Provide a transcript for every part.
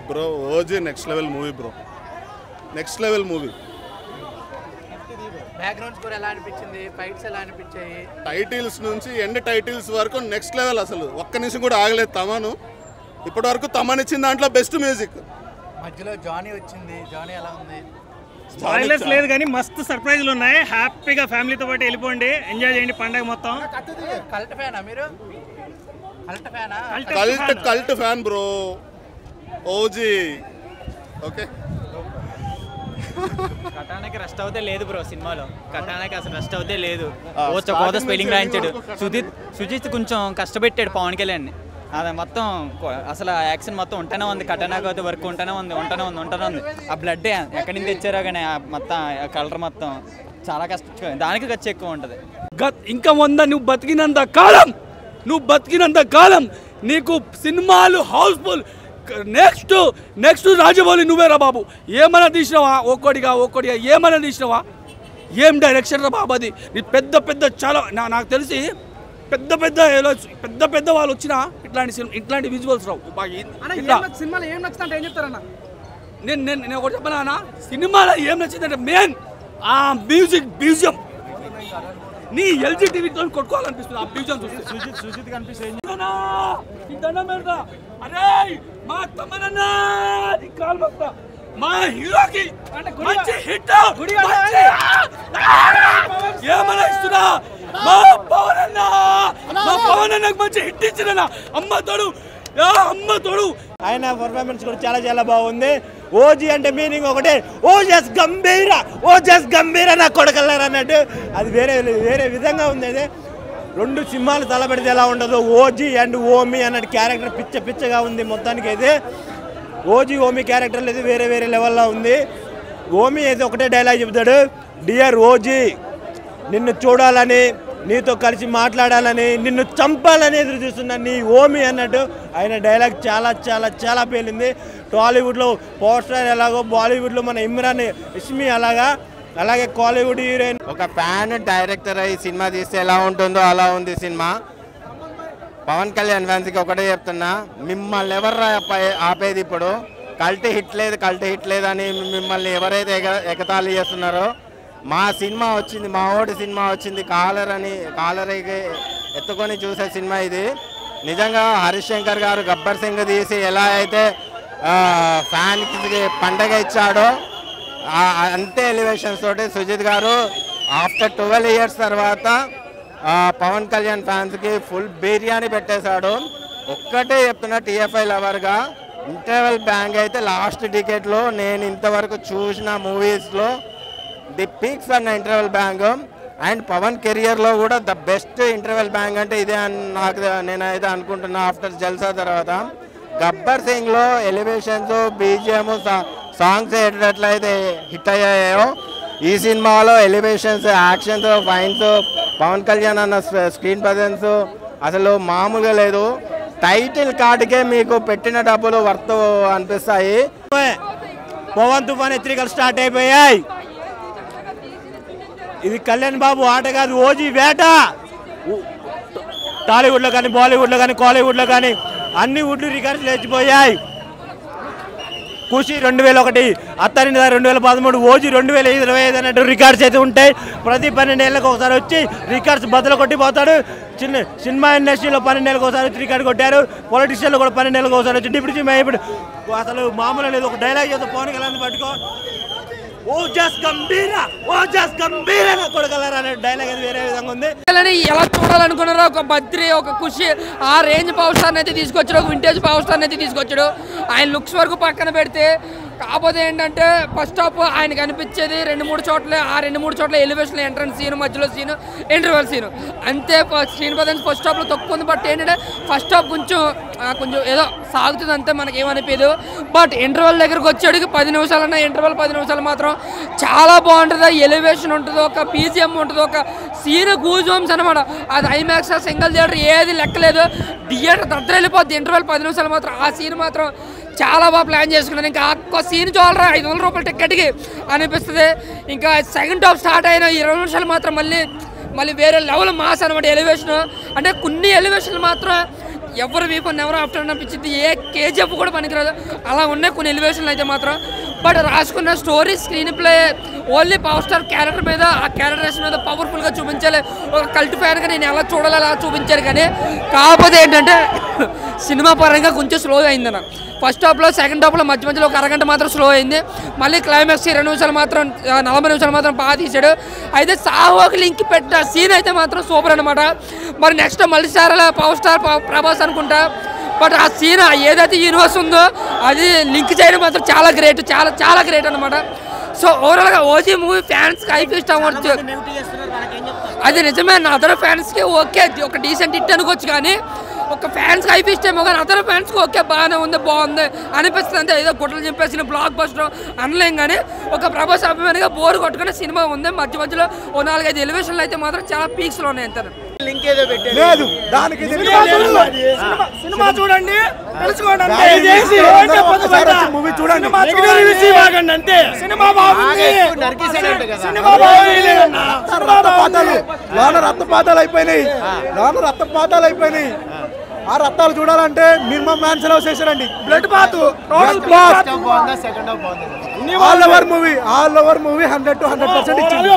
Bro OG next level movie bro, next level movie. Background score ఎలా అనిపించింది, fights ఎలా అనిపించాయి? టైటిల్స్ నుంచి ఎండ్ టైటిల్స్ వరకు నెక్స్ట్ లెవెల్. అసలు ఒక్క నిమిషం కూడా ఆగలేదు తమను. ఇప్పటి వరకు తమన్ ఇచ్చిన దాంట్లో బెస్ట్ మ్యూజిక్. మధ్యలో జానీ వచ్చింది, జానీ ఎలా ఉంది? స్పాయిలర్స్ లేదు కానీ మస్తు సర్ప్రైజ్లు ఉన్నాయి. హ్యాపీగా ఫ్యామిలీతో పాటు వెళ్ళిపోండి, ఎంజాయ్ చేయండి పండగ మొత్తం. కల్ట్ ఫ్యానా మీరు? కల్ట్ ఫ్యానా? Cult fan bro OG. Okay, కటానాకి రెస్ట్ అవుతే లేదు బ్రో సినిమాలో. కటానాకి అసలు రెస్ట్ అవుతే లేదు. కోత స్పెల్లింగ్ రాయించాడు. సుజిత్ కొంచెం కష్టపెట్టాడు పవన్ కళ్యాణ్. అది మొత్తం అసలు యాక్షన్ మొత్తం ఉంటూనే ఉంది. కటానాకి అయితే వర్క్ ఉంటూనే ఉంది. ఆ బ్లడ్ ఎక్కడి నుంచి తెచ్చారో కానీ మొత్తం కలర్ మొత్తం చాలా కష్టం. దానికి ఖర్చు ఎక్కువ ఉంటుంది. ఇంకా నువ్వు బతికినంత కాలం నీకు సినిమాలు హౌస్ఫుల్. నెక్స్ట్ రాజమౌళి నువ్వేరా బాబు. ఏమైనా తీసినావా? ఒక్కడిగా ఏమైనా తీసినావా? ఏం డైరెక్షన్ రా బాబు అది. నీ పెద్ద చాలా నాకు తెలిసి పెద్ద వాళ్ళు వచ్చినా ఇట్లాంటి విజువల్స్ రావు. సినిమాలో ఏం నచ్చుతుంటే ఏం చెప్తారన్న? నేను ఒకటి చెప్పనా అన్న, సినిమాలో ఏం నచ్చిందంటే మెయిన్ ఆ మ్యూజిక్ బ్యూజియం. నీ ఎల్జీ టీవీతో కొట్టుకోవాలనిపిస్తుంది ఆ బ్యూజియం చూసి. సుజిత్ కనిపిస్తుంది. అరే మా తమనన్నా మా హీరోకి మంచి హిట్ ఏమన్నా ఇస్తున్నా. మా పవన్ అన్నకు మంచి హిట్ ఇచ్చిన అమ్మ తోడు. ఆయన పర్ఫార్మెన్స్ కూడా చాలా బాగుంది. ఓజీ అంటే మీనింగ్ ఒకటే, ఓజస్ గంభీర నా కొడకల్లారు అన్నట్టు. అది వేరే విధంగా ఉంది. అది రెండు సింహాలు తలబెడితే ఎలా ఉండదు. ఓజీ అండ్ ఓమి అన్నట్టు క్యారెక్టర్ పిచ్చగా ఉంది మొత్తానికి. అయితే ఓమి క్యారెక్టర్ లేదు, వేరే లెవెల్లో ఉంది. ఓమి అయితే ఒకటే డైలాగ్ చెప్తాడు, డియర్ ఓజీ నిన్ను చూడాలని, నీతో కలిసి మాట్లాడాలని, నిన్ను చంపాలని ఎదురు చూస్తున్నా నీ ఓమి అన్నట్టు ఆయన డైలాగ్ చాలా పేలింది. టాలీవుడ్లో పవర్ స్టార్ ఎలాగో బాలీవుడ్లో మన ఇమ్రాన్ ఇస్మి అలాగే కాలీవుడ్ హీరోయిన్. ఒక ఫ్యాన్ డైరెక్టర్ అయ్యి సినిమా తీస్తే ఎలా ఉంటుందో అలా ఉంది సినిమా. పవన్ కళ్యాణ్ ఫ్యాన్స్కి ఒకటే చెప్తున్నా, మిమ్మల్ని ఎవరు ఆపేది? ఇప్పుడు కల్ట్ హిట్ లేదు అని మిమ్మల్ని ఎవరైతే ఎగతాళి చేస్తున్నారో, మా సినిమా వచ్చింది, మా ఓడి సినిమా వచ్చింది, కాలర్ ఎత్తుకొని చూసే సినిమా ఇది. నిజంగా హరీష్ శంకర్ గారు గబ్బర్ సింగ్ తీసి ఎలా అయితే ఫ్యాన్కి పండగ ఇచ్చాడో అంతే ఎలివేషన్స్ తోటి సుజిత్ గారు ఆఫ్టర్ 12 years తర్వాత పవన్ కళ్యాణ్ ఫ్యాన్స్కి ఫుల్ బిర్యానీ పెట్టేశాడు. ఒక్కటే చెప్తున్నా టీఎఫ్ఐ లవర్గా, ఇంటర్వెల్ బ్యాంగ్ అయితే లాస్ట్ డికేట్లో నేను ఇంతవరకు చూసిన మూవీస్లో ది పీక్స్ అన్న ఇంటర్వెల్ బ్యాంగ్. అండ్ పవన్ కెరియర్లో కూడా ద బెస్ట్ ఇంటర్వెల్ బ్యాంగ్ అంటే ఇదే అని నేనైతే అనుకుంటున్నా. ఆఫ్టర్ జల్సా తర్వాత గబ్బర్ సింగ్లో ఎలివేషన్స్, బీజిఎం, సాంగ్స్ ఎట్లయితే హిట్ అయ్యాయో, ఈ సినిమాలో ఎలివేషన్స్, యాక్షన్స్, ఫైన్స్, పవన్ కళ్యాణ్ అన్న స్క్రీన్ ప్రజెన్స్ అసలు మామూలుగా లేదు. టైటిల్ కార్డుకే మీకు పెట్టిన డబ్బులు వర్త్ అనిపిస్తాయి. పవన్ తుఫాన్ హెచ్చరికలు స్టార్ట్ అయిపోయాయి. ఇది కళ్యాణ్ బాబు ఆట కాదు, ఓజీ వేట. టాలీవుడ్లో కానీ, బాలీవుడ్లో కానీ, కాలీవుడ్లో కానీ అన్ని వుడ్లు రికార్డ్స్ లేచిపోయాయి. ఖుషి 2001, అత్తారింటి 2013, ఓజీ 2025 అన్నట్టు రికార్డ్స్ అయితే ఉంటాయి. ప్రతి 12 ఏళ్ళకి ఒకసారి వచ్చి రికార్డ్స్ బద్దలు కొట్టిపోతాడు. సినిమా ఇండస్ట్రీలో 12 ఏళ్ళకి ఒకసారి వచ్చి రికార్డు కొట్టారు. పొలిటిషియన్లో కూడా 12 ఏళ్ళకి ఒకసారి వచ్చి డిప్యూటీ సీఎం ఇప్పుడు అసలు మామూలు లేదు. ఒక డైలాగ్ చేస్తే పవన్ కళ్యాణ్ పట్టుకో, ఓజస్ గంభీర నా కొడగలరా అనే డైలాగ్ అది వేరే విధంగా ఉంది. ఎలా చూడాలనుకున్నారో ఒక బద్రి, ఒక ఖుషి ఆ రేంజ్ పవర్ స్టార్ అయితే తీసుకొచ్చాడు, ఒక వింటేజ్ పవర్ స్టార్ అయితే తీసుకొచ్చాడు. ఆయన లుక్స్ వరకు పక్కన పెడితే, కాకపోతే ఏంటంటే ఫస్ట్ హాఫ్ ఆయన కనిపించేది 2-3 చోట్ల, ఆ 2-3 చోట్ల ఎలివేషన్, ఎంట్రన్స్ సీన్, మధ్యలో సీన్, ఇంటర్వెల్ సీన్ అంతే. స్క్రీన్ ప్రజెన్స్ ఫస్ట్ హాఫ్లో తక్కువ ఉంది. బట్ ఏంటంటే ఫస్ట్ హాఫ్ కొంచెం ఏదో సాగుతుంది అంతే, మనకి ఏమనిపించదు. బట్ ఇంటర్వెల్ దగ్గరకు వచ్చేటికి 10 నిమిషాలన్నా, ఇంటర్వెల్ 10 నిమిషాలు మాత్రం చాలా బాగుంటుంది. ఎలివేషన్ ఉంటుంది, ఒక పీజిఎం ఉంటుంది, ఒక సీన్ గూజ్ బంప్స్ అనమాట. అది ఐమాక్స్, సింగిల్ థియేటర్ ఏది లెక్కలేదు. థియేటర్ దద్దర వెళ్ళిపోద్ది. ఇంటర్వెల్ 10 నిమిషాలు మాత్రం ఆ సీన్ మాత్రం చాలా బాగా ప్లాన్ చేసుకున్నాను. ఇంకా ఒక్క సీన్ చూడరా 500 రూపాయలు టికెట్కి అనిపిస్తుంది. ఇంకా సెకండ్ హాఫ్ స్టార్ట్ అయిన 20 నిమిషాలు మాత్రం మళ్ళీ వేరే లెవెల్ మాస్ అనమాట. ఎలివేషన్ అంటే కొన్ని ఎలివేషన్లు మాత్రం ఎవరు వీపన్ ఎవరు ఆఫ్టర్ అనిపించింది. ఏ కేజీఎఫ్ కూడా పనికిరాదు అలా ఉన్నాయి కొన్ని ఎలివేషన్లు అయితే మాత్రం. బట్ రాసుకున్న story screen play only power star character మీద ఆ క్యారెక్టరేషన్ మీద పవర్ఫుల్గా చూపించాలి. ఒక కల్ట్ ఫ్యాన్గా నేను ఎలా చూడాలి అలా చూపించారు. కానీ కాకపోతే ఏంటంటే సినిమా పరంగా కొంచెం స్లో అయిందన్న. ఫస్ట్ హాఫ్లో సెకండ్ హాఫ్లో మధ్య మధ్యలో ఒక అరగంట మాత్రం స్లో అయింది. మళ్ళీ క్లైమాక్స్ 20 నిమిషాలు మాత్రం 40 నిమిషాలు మాత్రం బాగా తీశాడు. అయితే సాహోకి లింక్ పెట్టిన సీన్ అయితే మాత్రం సూపర్ అనమాట. మరి next multi star power star Prabhas అనుకుంటా. బట్ ఆ సీన్ ఏదైతే యూనివర్స్ ఉందో అది లింక్ చేయడం మాత్రం చాలా గ్రేట్, చాలా చాలా గ్రేట్ అనమాట. సో ఓవరాల్గా ఓజీ మూవీ ఫ్యాన్స్కి హైప్ ఇష్టం అవ్వచ్చు. అది నిజమే. నా అదర్ ఫ్యాన్స్కి ఓకే ఒక డీసెంట్ హిట్ అనుకోవచ్చు. కానీ ఒక ఫ్యాన్స్కి హైప్ ఇష్టమో కానీ అదర్ ఫ్యాన్స్కి ఓకే బాగానే ఉంది బాగుంది అనిపిస్తుంది. అంతే ఏదో గుట్టలు చెప్పేసిన బ్లాక్ బస్టర్ అనలేం. కానీ ఒక ప్రభాస్ అభిమానిగా బోర్ కొట్టుకునే సినిమా ఉంది. మధ్య మధ్యలో ఓ 4-5 ఎలివేషన్లు అయితే మాత్రం చాలా పీక్స్లో ఉన్నాయి. అంతే లేదు దానికి సినిమా చూడండి తెలుసుకోండి. మూవీ చూడండి అంతే. సినిమా బాగుంది. లోన రక్తపాతాలు అయిపోయినాయి. ఆ రక్తాలు చూడాలంటే మినిమం మ్యాన్స్ లవ్ చేశారండి. Blood bath all over movie 100 to 100% ఇచ్చింది.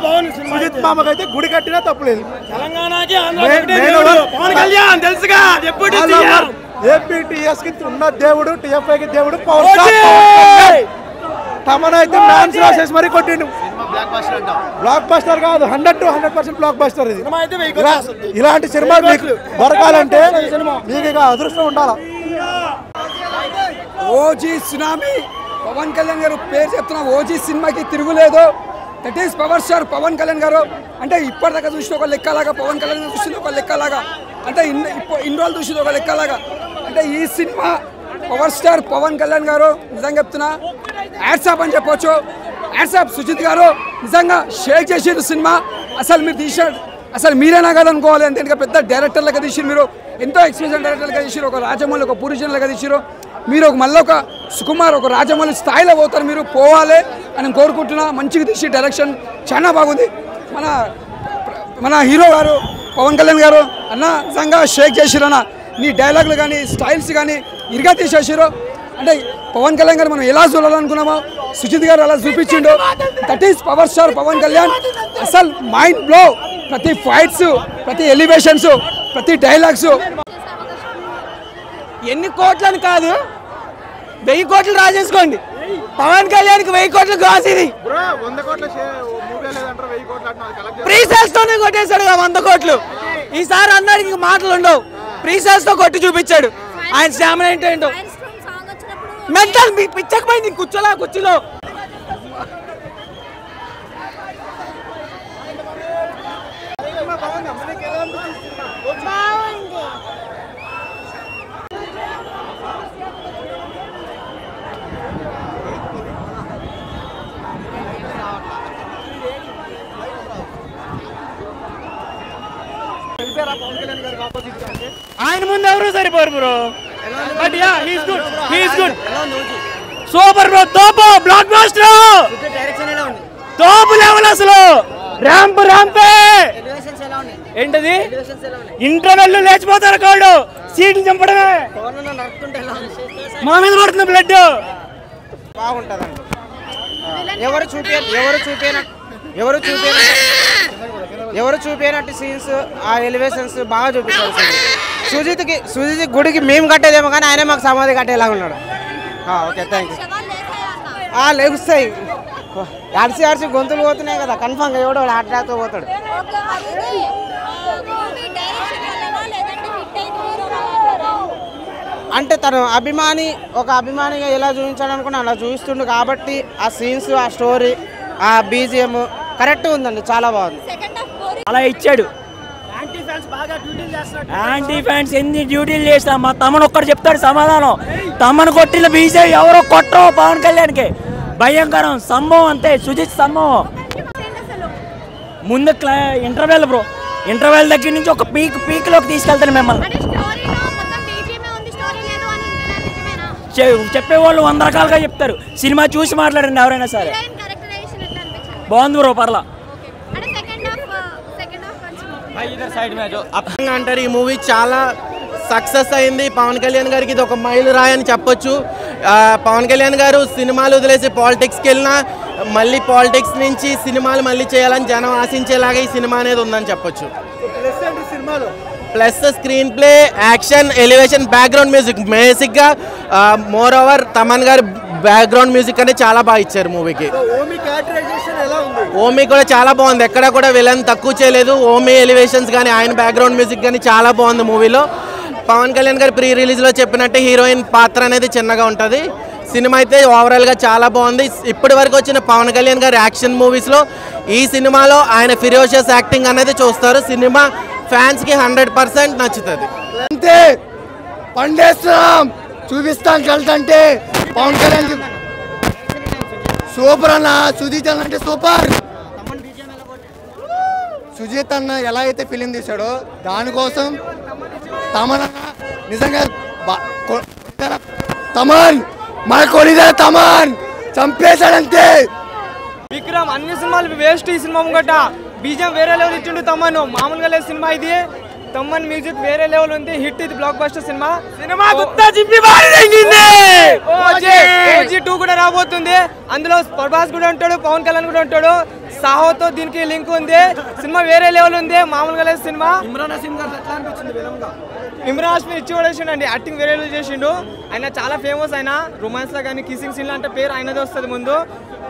సుజిత్ మామకైతే గుడి కట్టినా తప్పలేదు. ఏపీటీఎస్ కి ఉన్న దేవుడు, టిఎఫ్ఐ కి దేవుడు పవర్ స్టార్. తమనైతే మ్యాన్స్ లవ్ చేసి మరీ కొట్టిండు. బ్లాక్ బస్టర్ కాదు 100 to 100% బ్లాక్ బస్టర్. ఇది ఇలాంటి సినిమా మీకు దొరకాలంటే మీకు ఇక అదృష్టం ఉండాలా. ఓజీ సునామీ పవన్ కళ్యాణ్ గారు పేరు చెప్తున్నా. ఓజీ సినిమాకి తిరుగులేదు. That is power star Pawan Kalyan గారు. అంటే ఇప్పటిదాకా చూసిన ఒక లెక్కలాగా, పవన్ కళ్యాణ్ గారు చూసింది ఒక లెక్కలాగా, అంటే ఇన్ని రోజులు చూసింది ఒక లెక్కలాగా. అంటే ఈ సినిమా పవర్ స్టార్ పవన్ కళ్యాణ్ గారు నిజంగా చెప్తున్నా యాడ్సాప్ అని చెప్పొచ్చు. యాడ్సాప్ సుజిత్ గారు నిజంగా షేక్ చేసిరు సినిమా. అసలు మీరు తీసారు అసలు మీరేనా కాదనుకోవాలి. అంతే ఇంకా పెద్ద డైరెక్టర్లుగా తీసిరు. మీరు ఎంతో ఎక్స్పీరియన్స్ డైరెక్టర్లుగా తీసిరు. ఒక రాజమౌళి, ఒక పూరిజన్లుగా తీసిరు. మీరు ఒక మళ్ళీ ఒక సుకుమార్, ఒక రాజమౌళి స్థాయిలో పోతారు. మీరు పోవాలి అని కోరుకుంటున్నా. మంచిగా తీసి డైరెక్షన్ చాలా బాగుంది. మన హీరో గారు పవన్ కళ్యాణ్ గారు అన్న నిజంగా షేక్ చేసిరు అన్న. నీ డైలాగులు కానీ స్టైల్స్ కానీ ఇరుగా తీసేసారు. అంటే పవన్ కళ్యాణ్ గారు మనం ఎలా చూడాలనుకున్నామో సుజిత్ గారు అలా చూపించిండు. That is power star Pawan Kalyan. అసలు మైండ్ బ్లో. ప్రతి ఫైట్స్, ప్రతి ఎలివేషన్స్, ప్రతి డైలాగ్స్. ఎన్ని కోట్లని కాదు 1000 కోట్లు రాజేసుకోండి. పవన్ కళ్యాణ్కి 1000 కోట్లు గ్రాస్. ఇది ప్రీ సేల్స్ తోనే కొట్టేశాడు 100 కోట్లు. ఈసారి అందరికి మాటలు ఉండవు. ప్రీ సేల్స్ తో కొట్టి చూపించాడు. ఆయన స్టామినా ఏంటో మెంటల్ పిచ్చకపోయింది. కుర్చీలో ఆయన ముందు ఎవరు సరిపోరు bro. But yeah he's good super bro. తోపు బ్లాక్ బస్టర్, తోపు లెవెల్. అసలు ర్యాంపే ఏంటది. ఇంటర్వెల్ లేచిపోతారు కాళ్ళు. సీట్లు చంపడమే. మా మీద పడుతుంది బ్లడ్. బాగుంటుందండి. ఎవరు చూపినట్టు సీన్స్, ఆ ఎలివేషన్స్ బాగా చూపించారు. సుజిత్ గుడికి మేము కట్టేదేమో కానీ ఆయనే మాకు సమాధి కట్టేలాగా ఉన్నాడు. Okay thank you. లెగుస్తాయి. ఆర్సి గొంతులు పోతున్నాయి కదా. కన్ఫామ్గా ఎవడో హార్ట్ అటాక్తో పోతాడు. అంటే తను ఒక అభిమానిగా ఎలా చూపించాడు అనుకున్నా అలా చూపిస్తుండు కాబట్టి ఆ సీన్స్, ఆ స్టోరీ, ఆ బీజిఎం కరెక్ట్గా ఉందండి. చాలా బాగుంది. అలా ఇచ్చాడు. యాంటీ ఫ్యాన్స్ ఎన్ని డ్యూటీలు చేసినా మా తమను ఒక్కడు చెప్తాడు సమాధానం. తమను కొట్టిన బీజేపీ ఎవరో కొట్టరు పవన్ కళ్యాణ్కి. భయంకరం సంభవం. అంతే సుజిత్ సంభవం. ముందు ఇంటర్వెల్ బ్రో. ఇంటర్వెల్ దగ్గర నుంచి ఒక పీక్లోకి తీసుకెళ్తాను మిమ్మల్ని. చెప్పేవాళ్ళు 100 రకాలుగా చెప్తారు. సినిమా చూసి మాట్లాడండి ఎవరైనా సరే. బాగుంది బ్రో పర్లా. అంటారు ఈ మూవీ చాలా సక్సెస్ అయింది. పవన్ కళ్యాణ్ గారికి ఇది ఒక మైలు రాయని చెప్పొచ్చు. పవన్ కళ్యాణ్ గారు సినిమాలు వదిలేసి పాలిటిక్స్కి వెళ్ళినా మళ్ళీ పాలిటిక్స్ నుంచి సినిమాలు మళ్ళీ చేయాలని జనం ఆశించేలాగా ఈ సినిమా అనేది ఉందని చెప్పొచ్చు. Plus screen play, action, elevation, background music. బేసిక్గా మోర్ ఓవర్ తమన్ గారు బ్యాక్గ్రౌండ్ మ్యూజిక్ అనేది చాలా బాగా ఇచ్చారు మూవీకి. ఓమీ కూడా చాలా బాగుంది, ఎక్కడ కూడా విలన్ తక్కువ చేయలేదు. ఓమీ ఎలివేషన్స్ కానీ ఆయన బ్యాక్గ్రౌండ్ మ్యూజిక్ కానీ చాలా బాగుంది మూవీలో. పవన్ కళ్యాణ్ గారు ప్రీ రిలీజ్లో చెప్పినట్టే హీరోయిన్ పాత్ర అనేది చిన్నగా ఉంటుంది. సినిమా అయితే ఓవరాల్గా చాలా బాగుంది. ఇప్పటి వరకు వచ్చిన పవన్ కళ్యాణ్ గారి యాక్షన్ మూవీస్లో ఈ సినిమాలో ఆయన ఫిరోషియస్ యాక్టింగ్ అనేది చూస్తారు. సినిమా ఫ్యాన్స్కి 100% నచ్చుతుంది. అంతే పండేస్తాం చూపిస్తాం కలిసంటే పవన్ కళ్యాణ్ సూపర్ అన్న. సుజిత్ అన్న అంటే సూపర్. సుజిత్ అన్న ఎలా అయితే ఫిలిం తీశాడో దానికోసం తమన్ అన్న నిజంగా తమన్ మన కొలిదా తమన్ చంపేశాడంతే. విక్రమ్ అన్ని సినిమాలు వేస్ట్. ఈ సినిమా ముంగట బీజం వేరే లెవెల్ ఇచ్చిండు తమ్మను. మామూలుగా లేదు సినిమా ఇది. తమ్మన్ మ్యూజిక్ వేరే లెవెల్ ఉంది. హిట్ ఇది, బ్లాక్ బస్టర్ సినిమా. ఓజీ 2 కూడా రాబోతుంది. అందులో ప్రభాస్ కూడా ఉంటాడు, పవన్ కళ్యాణ్ కూడా ఉంటాడు. సాహోతో దీనికి లింక్ ఉంది. సినిమా వేరే లెవెల్ ఉంది, మామూలుగా లేదు సినిమా. ఇమ్రాన్ హాష్మి ఇచ్చి పడేసిండు. యాక్టింగ్ వేరే లెవెల్ చేసిండు. ఆయన చాలా ఫేమస్. ఆయన రొమాన్స్ లో కానీ కిసింగ్ సీన్ అంటే పేరు ఆయనదే వస్తుంది ముందు.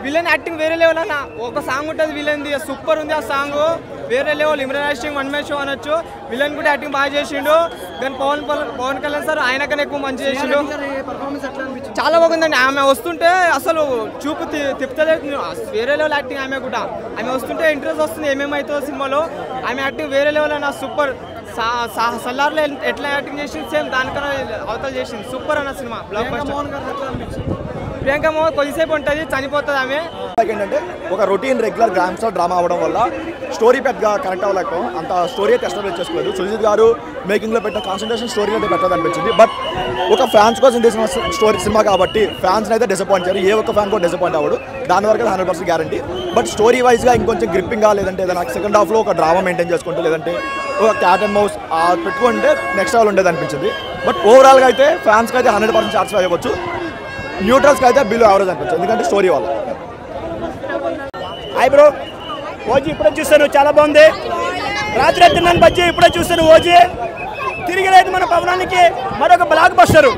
విలన్ యాక్టింగ్ వేరే లెవెల్ అన్న. ఒక సాంగ్ ఉంటుంది విలన్ది, సూపర్ ఉంది ఆ సాంగ్, వేరే level. Imran Hashmi one man show అనొచ్చు. విలన్ కూడా యాక్టింగ్ బాగా చేసిండు. కానీ పవన్ కళ్యాణ్ సార్ ఆయన కన్నా ఎక్కువ మంచి చేసిండు. చాలా బాగుందండి. ఆమె వస్తుంటే అసలు చూపు తిప్పుతలేదు. వేరే లెవెల్ యాక్టింగ్. ఆమె కూడా ఆమె వస్తుంటే ఇంట్రెస్ట్ వస్తుంది ఏమేమవుతుందో సినిమాలో. ఆమె యాక్టింగ్ వేరే లెవెల్ అన్న, సూపర్. సల్లార్లో ఎట్లా యాక్టింగ్ చేసింది సేమ్ దానికన్నా అవతల చేసింది. సూపర్ అన్న cinema, block buster. Priyanka Mohan కొద్దిసేపు ఉంటుంది, చనిపోతుంది ఆమె. ఏంటంటే ఒక routine regular gram star drama అవ్వడం వల్ల స్టోరీ పెద్దగా కనెక్ట్ అవ్వలేకపోయాం. అంత స్టోరీ అయితే ఎస్టాబ్లిష్ చేసుకోలేదు. సుజిత్ గారు మేకింగ్లో పెట్టిన కాన్సన్ట్రేషన్ స్టోరీ అయితే పెట్టదు అనిపించింది. బట్ ఒక ఫ్యాన్స్ కోసం తీసిన స్టోరీ సినిమా కాబట్టి ఫ్యాన్స్ని అయితే డిసప్పాయింట్ చేయాలి. ఏ ఒక్క ఫ్యాన్ కూడా డిసప్పాయింట్ అవ్వడు. దాని వరకు 100% గ్యారంటీ. బట్ స్టోరీ వైజ్గా ఇంకొంచెం గ్రిప్పింగ్గా, లేదంటే ఏదైనా సెకండ్ హాఫ్లో ఒక డ్రామా మెయింటైన్ చేసుకుంటూ, లేదంటే ఒక క్యాట్ అండ్ మౌస్ పెట్టుకుంటే నెక్స్ట్ లెవెల్ ఉండేది అనిపించింది. బట్ ఓవరాల్గా అయితే ఫ్యాన్స్కి అయితే 100% సాటిస్ఫై అవ్వచ్చు. న్యూట్రల్స్కి అయితే బిలో యావరేజ్ అనిపించింది, ఎందుకంటే స్టోరీ వల్ల. హాయ్ బ్రో, ఓజీ ఇప్పుడే చూస్తాను, చాలా బాగుంది. రాత్రి తిన్నాను బజ్జీ, ఇప్పుడే చూస్తాను ఓజీ. తిరిగి లేదు మన పవనానికి మరొక బ్లాక్ బస్టరు.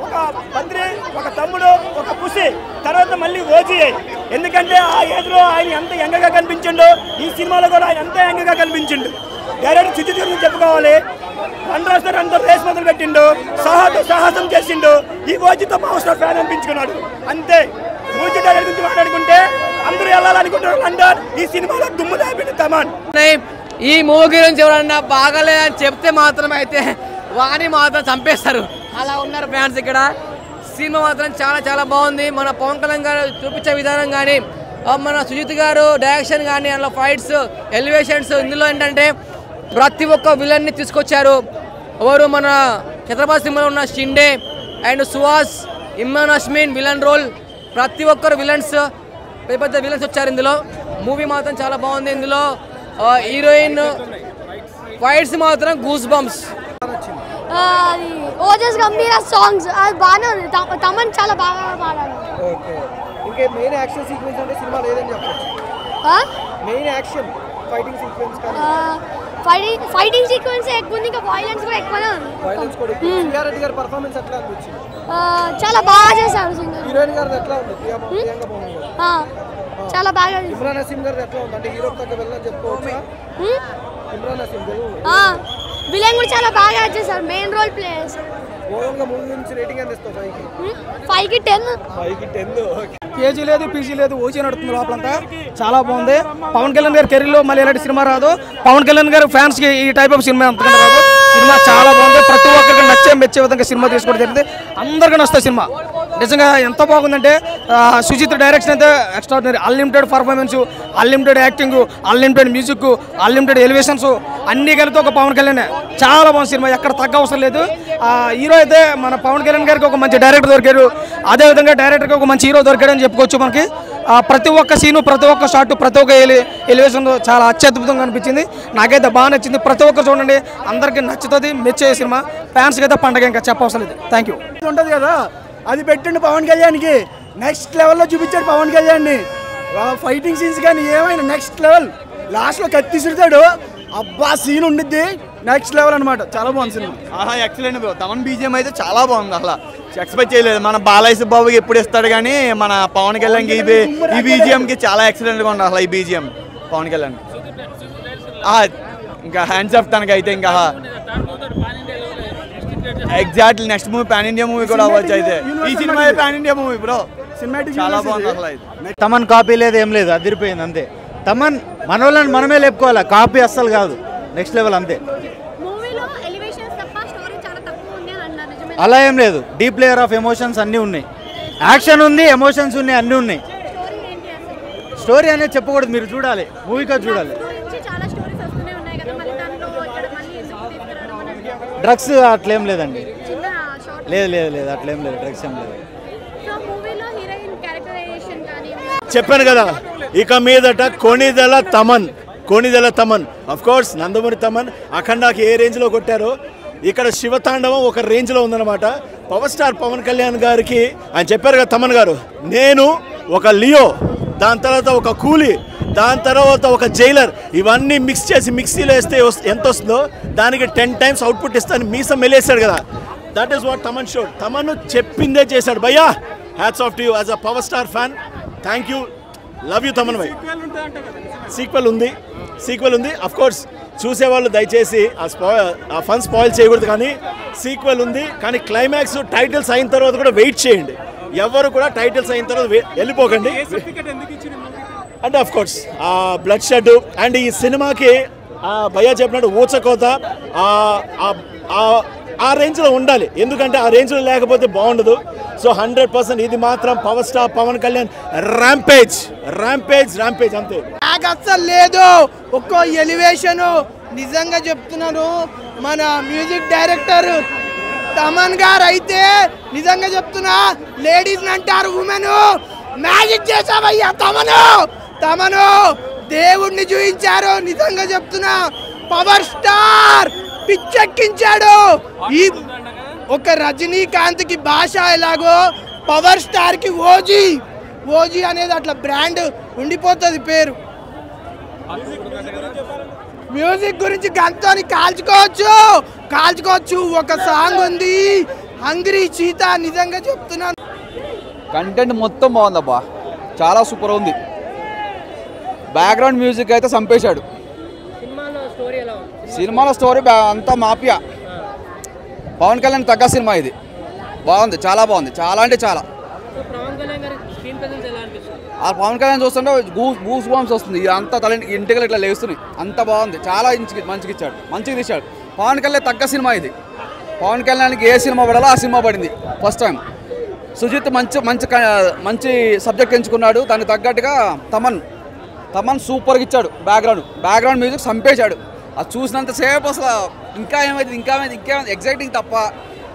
ఒక బద్రి, ఒక తమ్ముడు, ఒక పుసి, తర్వాత మళ్ళీ ఓజీ. ఎందుకంటే ఆ ఏజ్లో ఆయన ఎంత యంగగా కనిపించిండో ఈ సినిమాలో కూడా ఆయన ఎంత యంగగా కనిపించిండు. డైరెక్టర్ సుజిత్ గురించి చెప్పుకోవాలి. అండ్రాస్టర్ అందరూ రేస్ మొదలు పెట్టిండు, సాహసం చేసిండు. ఈ ఓజీతో పవర్ స్టార్ ఫ్యాన్ అనిపించుకున్నాడు అంతే. ఓజీ డైరెక్టర్ గురించి మాట్లాడుకుంటే అందరూ వెళ్ళాలనుకుంటున్నారు లండన్. ఈ సినిమాలో దుమ్ము లేపిండు తమన్. ఈ మూవీ గురించి ఎవరన్నా బాగాలేదని చెప్తే మాత్రం అయితే వాణి మాత్రం చంపేస్తారు. అలా ఉన్నారు ఫ్యాన్స్ ఇక్కడ. సినిమా మాత్రం చాలా చాలా బాగుంది. మన పవన్ కళ్యాణ్ గారు చూపించే విధానం కానీ, మన సుజిత్ గారు డైరెక్షన్ కానీ, అందులో ఫైట్స్, ఎలివేషన్స్. ఇందులో ఏంటంటే ప్రతి ఒక్క విలన్ని తీసుకొచ్చారు. ఎవరు మన ఛత్రపతి సినిమాలో ఉన్న Shinde and Suhas, Imran Hashmi villain role. ప్రతి ఒక్కరు విలన్స్, పెద్ద పెద్ద విలన్స్ వచ్చారు ఇందులో. మూవీ మాత్రం చాలా బాగుంది. ఇందులో హీరోయిన్ ఫైట్స్ మాత్రం గూస్ బంప్స్. ఓజస్ గంభీర సాంగ్స్ అది బాగానే ఉంది. తమన్ చాలా బాగా పాడారు. ఇంకా మెయిన్ యాక్షన్ సీక్వెన్స్ అంటే సినిమాలో ఏదని చెప్పొచ్చు? Main action fighting sequence fighting sequence ఎక్కువ ఉంది, ఇంకా వైలెన్స్ కూడా ఎక్కువనే ఉంది. సింగారెడ్డి గారి పర్ఫార్మెన్స్ ఎట్లా అనిపించింది? చాలా బాగా చేశారు. హీరోయిన్ గారు ఎట్లా ఉంది? చాలా బాగా. ఇమ్రాన్ హాష్మి గారు ఎట్లా ఉంది? అంటే హీరో తగ్గ వెళ్ళని చెప్పుకోవచ్చా? ఇమ్రాన్ హాష్మి విలన్ కూడా చాలా బాగా చేశారు. మెయిన్ రోల్ ప్లే చేశారు. ఓవరాల్గా మూవీ నుంచి రేటింగ్ ఎంత ఇస్తావు? 5కి 10. కేజీ లేదు, పీజీ లేదు, ఓజీ నడుతుంది లోపలంతా. చాలా బాగుంది. పవన్ కళ్యాణ్ గారి కెరీర్లో మళ్ళీ ఇలాంటి సినిమా రాదు. పవన్ కళ్యాణ్ గారు ఫ్యాన్స్కి ఈ టైప్ ఆఫ్ సినిమా అంతకంటే రాదు. సినిమా చాలా బాగుంది. ప్రతి ఒక్కరికి మెచ్చే విధంగా సినిమా తీసుకోవడం జరిగింది. అందరికీ నచ్చుతుంది సినిమా. నిజంగా ఎంత బాగుందంటే సుజిత్ డైరెక్షన్ అయితే extraordinary. Unlimited performance, unlimited acting, unlimited music, unlimited elevations అన్నీ కలిపి ఒక పవన్ కళ్యాణ్. చాలా బాగుంది సినిమా, ఎక్కడ తగ్గ అవసరం లేదు. హీరో అయితే మన పవన్ కళ్యాణ్ గారికి ఒక మంచి డైరెక్టర్ దొరికారు. అదేవిధంగా డైరెక్టర్కి ఒక మంచి హీరో దొరికాడు అని చెప్పుకోవచ్చు మనకి. ప్రతి ఒక్క సీను, ప్రతి ఒక్క షాట్, ప్రతి ఒక్క ఎలివేషన్ చాలా అత్యద్భుతంగా అనిపించింది. నాకైతే బాగా నచ్చింది. ప్రతి ఒక్కరు చూడండి, అందరికీ నచ్చుతుంది, మెచ్చే సినిమా. ఫ్యాన్స్కి అయితే పండగ ఇంకా చెప్పవసరం లేదు. Thank you. ఉంటుంది కదా, అది పెట్టండి పవన్ కళ్యాణ్కి. నెక్స్ట్ లెవెల్లో చూపించాడు పవన్ కళ్యాణ్ని. ఫైటింగ్ సీన్స్ కానీ ఏమైనా నెక్స్ట్ లెవెల్. లాస్ట్లో కత్తిసురుతాడు, అబ్బా సీన్ ఉండిద్ది నెక్స్ట్ లెవెల్ అనమాట. చాలా బాగుంది cinema. Excellent bro. Thaman BGM అయితే చాలా బాగుంది. అసలు ఎక్స్పెక్ట్ చేయలేదు. మన బాలయ్య బాబుకి ఎప్పుడు ఇస్తాడు కానీ మన పవన్ కళ్యాణ్కి ఈ బీజిఎంకి చాలా ఎక్సలెంట్గా ఉంది అసలు ఈ బీజిఎం పవన్ కళ్యాణ్. ఇంకా హ్యాండ్స్ ఆఫ్ తనకైతే ఇంకా exactly next movie pan India movie కూడా అవ్వచ్చు. అయితే ఈ cinema pan India movie bro. చాలా బాగుంది అసలు. తమన్ కాపీ లేదు, ఏం లేదు, అదిరిపోయింది అంతే. తమన్ మన వాళ్ళని మనమే లేపుకోవాలి, కాపీ అస్సలు కాదు. నెక్స్ట్ లెవెల్ అంతే. అలా ఏం లేదు, డీప్ లేయర్ ఆఫ్ ఎమోషన్స్ అన్నీ ఉన్నాయి. యాక్షన్ ఉంది, ఎమోషన్స్ ఉన్నాయి, అన్నీ ఉన్నాయి. స్టోరీ అనేది చెప్పకూడదు, మీరు చూడాలి, మూవీగా చూడాలి. డ్రగ్స్ అట్లేం లేదండి. లేదు లేదు లేదు, అట్లేం లేదు, డ్రగ్స్ ఏం లేదు. చెప్పాను కదా, ఇక మీదట కొణిదెల తమన్ అఫ్ కోర్స్ నందమూరి తమన్ అఖండాకి ఏ రేంజ్లో కొట్టారో ఇక్కడ శివతాండవం ఒక రేంజ్లో ఉందన్నమాట. పవర్ స్టార్ పవన్ కళ్యాణ్ గారికి ఆయన చెప్పారు కదా తమన్ గారు, నేను ఒక లియో, దాని తర్వాత ఒక కూలీ, దాని తర్వాత ఒక జైలర్, ఇవన్నీ మిక్స్ చేసి మిక్సీలో వేస్తే ఎంత వస్తుందో దానికి 10 times అవుట్పుట్ ఇస్తాను మీసం మెలేసాడు కదా. That is what Thaman showed. Thaman చెప్పిందే చేశాడు. భయ్యా hats off to you as a power star fan. Thank you, love you Thaman Bhai. Sequel ఉంది అఫ్ కోర్స్. చూసేవాళ్ళు దయచేసి ఆ ఫన్ స్పాయిల్ చేయకూడదు, కానీ సీక్వెల్ ఉంది. కానీ క్లైమాక్స్ టైటిల్స్ అయిన తర్వాత కూడా వెయిట్ చేయండి. ఎవరు కూడా టైటిల్స్ అయిన తర్వాత వెళ్ళిపోకండి. అంటే of course blood shed and ఈ సినిమాకి భయ్యా చెప్పినట్టు ఊచకోత ఆ రేంజ్లో ఉండాలి. ఎందుకంటే ఆ రేంజ్లో లేకపోతే బాగుండదు. సో 100% ఇది మాత్రం power star Pawan Kalyan rampage అంతే. నాకు అస్సలు లేదు ఒక్కో ఎలివేషన్. నిజంగా చెప్తున్నాను, మన మ్యూజిక్ డైరెక్టర్ తమన్ గారు అయితే నిజంగా చెప్తున్నా, లేడీస్ అంటారు ఉమెన్, మ్యాజిక్ చేసావయ్యా తమను దేవుడిని చూపించారు. నిజంగా చెప్తున్నా, పవర్ స్టార్ పిచ్చెక్కించాడు. ఈ ఒక రజనీకాంత్ కి భాష ఎలాగో పవర్ స్టార్ కి ఓజీ అనేది అట్లా బ్రాండ్ ఉండిపోతుంది పేరు. మ్యూజిక్ గురించి గంతోని కాల్చుకోవచ్చు. ఒక సాంగ్ ఉంది హంగ్రీ చీత. నిజంగా చెప్తున్నాను, కంటెంట్ మొత్తం బాగుందబ్బా, చాలా సూపర్ ఉంది. బ్యాక్గ్రౌండ్ మ్యూజిక్ అయితే చంపేశాడు. సినిమాలో స్టోరీ అంతా మాఫియా. పవన్ కళ్యాణ్ తగ్గ సినిమా ఇది. బాగుంది, చాలా బాగుంది, చాలా అంటే చాలా. ఆ పవన్ కళ్యాణ్ చూస్తుంటే గూస్ బాంబ్స్ వస్తుంది. అంతా తల ఇంటికి ఇట్లా లేస్తున్నాయి. అంత బాగుంది, చాలా మంచిగా ఇచ్చాడు, మంచిగా తీశాడు. పవన్ కళ్యాణ్ తగ్గ సినిమా ఇది. పవన్ కళ్యాణ్కి ఏ సినిమా పడాలో ఆ సినిమా పడింది ఫస్ట్ టైం. సుజిత్ మంచి సబ్జెక్ట్ ఎంచుకున్నాడు. దానికి తగ్గట్టుగా తమన్ సూపర్గా ఇచ్చాడు. బ్యాక్గ్రౌండ్ మ్యూజిక్ చంపేశాడు. అది చూసినంతసేపు అసలు ఇంకా ఏమైంది ఎగ్జైటింగ్ తప్ప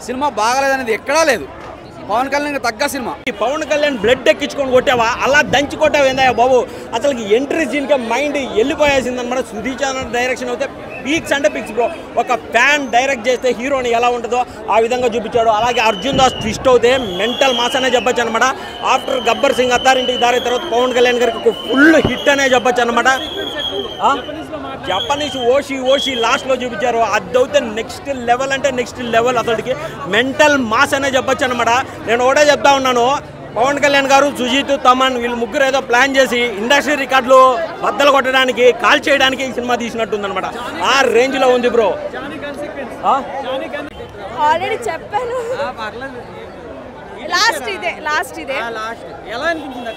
సినిమా బాగాలేదనేది ఎక్కడా లేదు. పవన్ కళ్యాణ్ తగ్గ సినిమా. పవన్ కళ్యాణ్ బ్లడ్ ఎక్కించుకొని కొట్టావా, అలా దంచి కొట్టావు ఏందా బాబు. అసలు ఎంట్రీ సీన్కే మైండ్ వెళ్ళిపోయాల్సిందనమాట. సుధీర్ డైరెక్షన్ అయితే పీక్స్ అంటే పీక్స్ బ్రో. ఒక ఫ్యాన్ డైరెక్ట్ చేస్తే హీరోని ఎలా ఉంటుందో ఆ విధంగా చూపించాడు. అలాగే అర్జున్ దాస్ ట్విస్ట్ అవుతే మెంటల్ మాస్ అనే చెప్పొచ్చు అనమాట. ఆఫ్టర్ గబ్బర్ సింగ్ అత్తారింటికి దారి తర్వాత పవన్ కళ్యాణ్ గారికి ఒక ఫుల్ హిట్ అనే చెప్పొచ్చు అనమాట. జపనీస్ ఓషి లాస్ట్లో చూపించారు. అది అయితే నెక్స్ట్ లెవెల్ అంటే నెక్స్ట్ లెవెల్. అసలుకి మెంటల్ మాస్ అనే చెప్పొచ్చు అనమాట. నేను ఒకటే చెప్తా ఉన్నాను, పవన్ కళ్యాణ్ గారు, సుజిత్, తమన్ వీళ్ళు ముగ్గురు ఏదో ప్లాన్ చేసి ఇండస్ట్రీ రికార్డులు బద్దలు కొట్టడానికి, కాల్ చేయడానికి ఈ సినిమా తీసినట్టుంది అనమాట. ఆ రేంజ్లో ఉంది బ్రో. ఆల్రెడీ చెప్పాను, లాస్ట్ ఇదే ఎలా అనిపించింది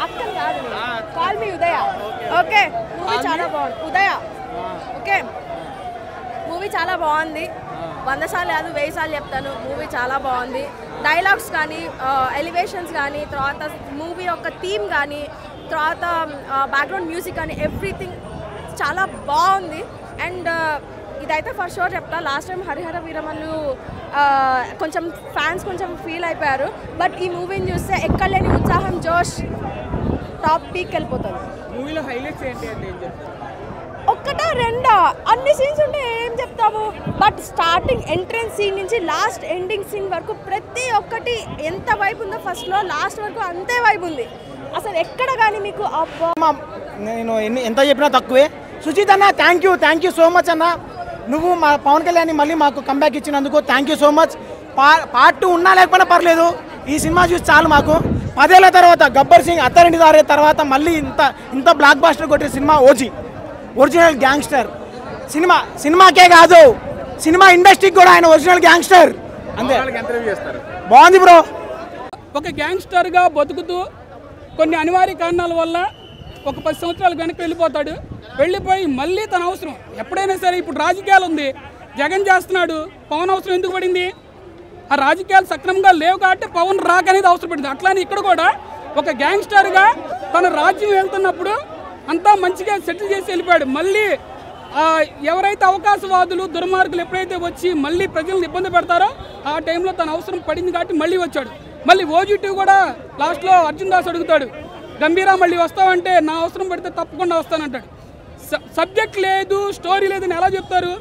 అక్కడ కాదు, కాల్ మీ ఉదయ. ఓకే, మూవీ చాలా బాగుంది. ఉదయ ఓకే, మూవీ చాలా బాగుంది. 100 సార్లు కాదు 1000 సార్లు చెప్తాను, మూవీ చాలా బాగుంది. డైలాగ్స్ కానీ, ఎలివేషన్స్ కానీ, తర్వాత మూవీ యొక్క థీమ్ కానీ, తర్వాత బ్యాక్గ్రౌండ్ మ్యూజిక్ కానీ, ఎవ్రీథింగ్ చాలా బాగుంది. అండ్ ఇదైతే ఫస్ట్ షో చెప్తా. లాస్ట్ టైం హరిహర వీరమల్లు కొంచెం ఫ్యాన్స్ కొంచెం ఫీల్ అయిపోయారు. బట్ ఈ మూవీని చూస్తే ఎక్కడలేని ఉత్సాహం, జోష్ టాప్ పీక్ వెళ్ళిపోతుంది. మూవీలో హైలైట్స్ ఏంటి అంటే ఏం చెప్తారు? ఒక్కటా రెండా అన్ని సీన్స్ ఉంటే ఏం చెప్తాము. బట్ స్టార్టింగ్ ఎంట్రన్స్ సీన్ నుంచి లాస్ట్ ఎండింగ్ సీన్ వరకు ప్రతి ఒక్కటి ఎంత వైబ్ ఉందో ఫస్ట్లో లాస్ట్ వరకు అంతే వైబ్ ఉంది. అసలు ఎక్కడ కానీ మీకు నేను ఎంత చెప్పినా తక్కువే. సుజిత్ అన్న థ్యాంక్ యూ సో మచ్ అన్న. నువ్వు మా పవన్ కళ్యాణ్ మళ్ళీ మాకు కంబ్యాక్ ఇచ్చినందుకు thank you so much. Part 2 ఉన్నా లేకపోయినా పర్లేదు, ఈ సినిమా చూసి చాలు మాకు. 10 ఏళ్ల తర్వాత గబ్బర్ సింగ్ అత్తారింటి దారి తర్వాత మళ్ళీ ఇంత బ్లాక్ బాస్టర్ కొట్టే సినిమా ఓజీ, ఒరిజినల్ గ్యాంగ్స్టర్. సినిమాకే కాదు, సినిమా ఇండస్ట్రీకి కూడా ఆయన ఒరిజినల్ గ్యాంగ్స్టర్. అంతే. బాగుంది బ్రో. ఒక గ్యాంగ్స్టర్గా బతుకుతూ కొన్ని అనివార్య కారణాల వల్ల ఒక 10 సంవత్సరాలు వెనక్కి వెళ్ళిపోతాడు. వెళ్ళిపోయి మళ్ళీ తన అవసరం ఎప్పుడైనా సరే, ఇప్పుడు రాజకీయాలు ఉంది, జగన్ చేస్తున్నాడు, పవన్ అవసరం ఎందుకు పడింది? ఆ రాజకీయాలు సక్రమంగా లేవు కాబట్టి పవన్ రాకనేది అవసరం పడింది. అట్లానే ఇక్కడ కూడా ఒక గ్యాంగ్స్టర్గా తన రాజ్యం వెళ్తున్నప్పుడు అంతా మంచిగా సెటిల్ చేసి వెళ్ళిపోయాడు. మళ్ళీ ఎవరైతే అవకాశవాదులు దుర్మార్గులు ఎప్పుడైతే వచ్చి మళ్ళీ ప్రజలను ఇబ్బంది పెడతారో ఆ టైంలో తన అవసరం పడింది కాబట్టి మళ్ళీ వచ్చాడు. మళ్ళీ ఓజీ2 కూడా లాస్ట్లో అర్జున్ దాస్ అడుగుతాడు, గంభీరా మళ్ళీ వస్తావంటే నా అవసరం పడితే తప్పకుండా వస్తానంటాడు. సబ్జెక్ట్ లేదు, స్టోరీ లేదని ఎలా చెప్తారు?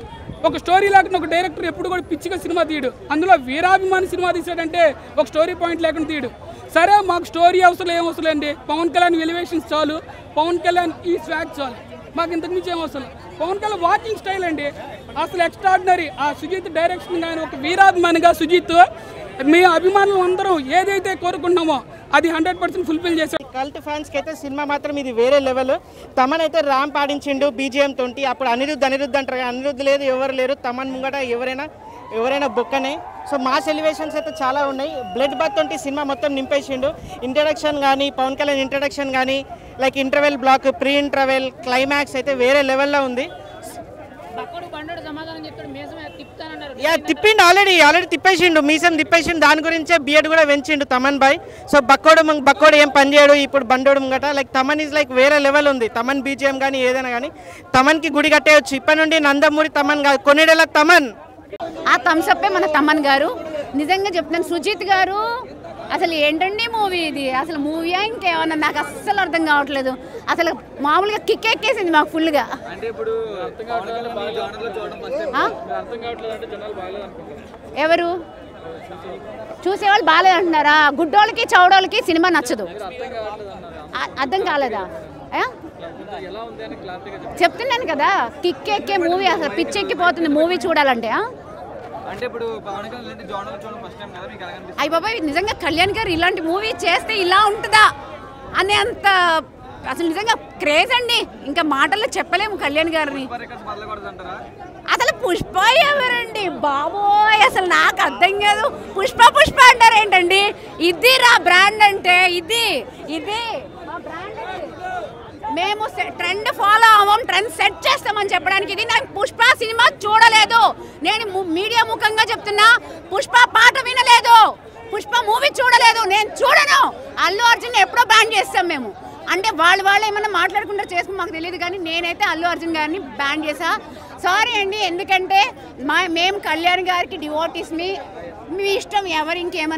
ఒక స్టోరీ లేకుండా ఒక డైరెక్టర్ ఎప్పుడు కూడా పిచ్చిగా సినిమా తీయడు. అందులో వీరాభిమాని సినిమా తీసాడంటే ఒక స్టోరీ పాయింట్ లేకుండా తీయడు. సరే మాకు స్టోరీ అవసరం ఏం అవసరం అండి, పవన్ కళ్యాణ్ ఎలివేషన్స్ చాలు, పవన్ కళ్యాణ్ ఈ స్వాగ్ చాలు, మాకు ఇంతకుమించి ఏం అవసరం. పవన్ కళ్యాణ్ వాకింగ్ స్టైల్ అండి అసలు ఎక్స్ట్రాడినరీ. ఆ సుజిత్ డైరెక్షన్ కానీ ఒక వీరాభిమానిగా సుజిత్ మీ అభిమానులు అందరం ఏదైతే కోరుకున్నామో అది 100% ఫుల్ఫిల్ చేశారు. కల్ట్ ఫ్యాన్స్కి అయితే సినిమా మాత్రం ఇది వేరే లెవెల్. తమన్ అయితే ర్యాంప్ పాడించిండు BGM తోటి. అప్పుడు అనిరుద్ధ్ అంటారు, అనిరుద్ధ్ లేదు, ఎవరు లేరు. తమన్ ముంగట ఎవరైనా బొక్కనే. సో మాస్ ఎలివేషన్స్ అయితే చాలా ఉన్నాయి. బ్లడ్ బాత్ తోటి సినిమా మొత్తం నింపేసిండు. ఇంట్రడక్షన్ కానీ, పవన్ కళ్యాణ్ ఇంట్రడక్షన్ కానీ, like interval block, pre interval, climax అయితే వేరే లెవెల్లో ఉంది. తిప్పిండు, ఆల్రెడీ తిప్పేసిండు, మీసం తిప్పేసిండు. దాని గురించే బియడ్ కూడా పెంచిండు తమన్ బాయ్. సో బక్కోడు ఏం పని చేయడు ఇప్పుడు బండోడు ముంగట. లైక్ తమన్ ఈజ్ లైక్ వేరే లెవెల్ ఉంది. తమన్ BGM కానీ ఏదైనా కానీ తమన్కి గుడి కట్టేయచ్చు. ఇప్పటి నుండి నందమూరి తమన్ కాదు, కొన్నిడేళ్ళ తమన్. ఆ థమ్సప్పే మన తమన్ గారు. నిజంగా చెప్తున్నాను, సుజిత్ గారు అసలు ఏంటండి మూవీ ఇది, అసలు మూవీయా ఇంకేమన్నా నాకు అస్సలు అర్థం కావట్లేదు. అసలు మామూలుగా కిక్ ఎక్కేసింది మాకు ఫుల్గా. ఎవరు చూసేవాళ్ళు బాగాలేదు అంటున్నారా? గుడ్డోళ్ళకి చౌడోళ్ళకి సినిమా నచ్చదు. అర్థం కాలేదా? చెప్తున్నాను కదా, కిక్ ఎక్కే మూవీ అసలు పిచ్చెక్కిపోతుంది మూవీ చూడాలంటే. అయ్య బాబాయ్, నిజంగా కళ్యాణ్ గారు ఇలాంటి మూవీ చేస్తే ఇలా ఉంటుందా అనే అంత అసలు నిజంగా క్రేజ్ అండి. ఇంకా మాటల్లో చెప్పలేము కళ్యాణ్ గారిని. అసలు పుష్ప ఎవరండి బాబోయ్, అసలు నాకు అర్థం కాదు. పుష్ప అంటారు ఏంటండి? ఇది రా బ్రాండ్ అంటే, ఇది మా బ్రాండ్. మేము ట్రెండ్ ఫాలో అవ్వం, ట్రెండ్ సెట్ చేస్తామని చెప్పడానికి. ఇది నేను పుష్ప సినిమా చూడలేదు, నేను మీడియా ముఖంగా చెప్తున్నా. పుష్ప పాట వినలేదు, పుష్ప మూవీ చూడలేదు, నేను చూడను. అల్లు అర్జున్ ఎప్పుడో బ్యాన్ చేస్తాం మేము. అంటే వాళ్ళు ఏమన్నా మాట్లాడుకుంటారు చేసుకుని మాకు తెలియదు, కానీ నేనైతే అల్లు అర్జున్ గారిని బ్యాన్ చేసా. సారీ అండి, ఎందుకంటే మేము కళ్యాణ్ గారికి డివోటీస్. మీ ఇష్టం, ఎవరు ఇంకేమన్నా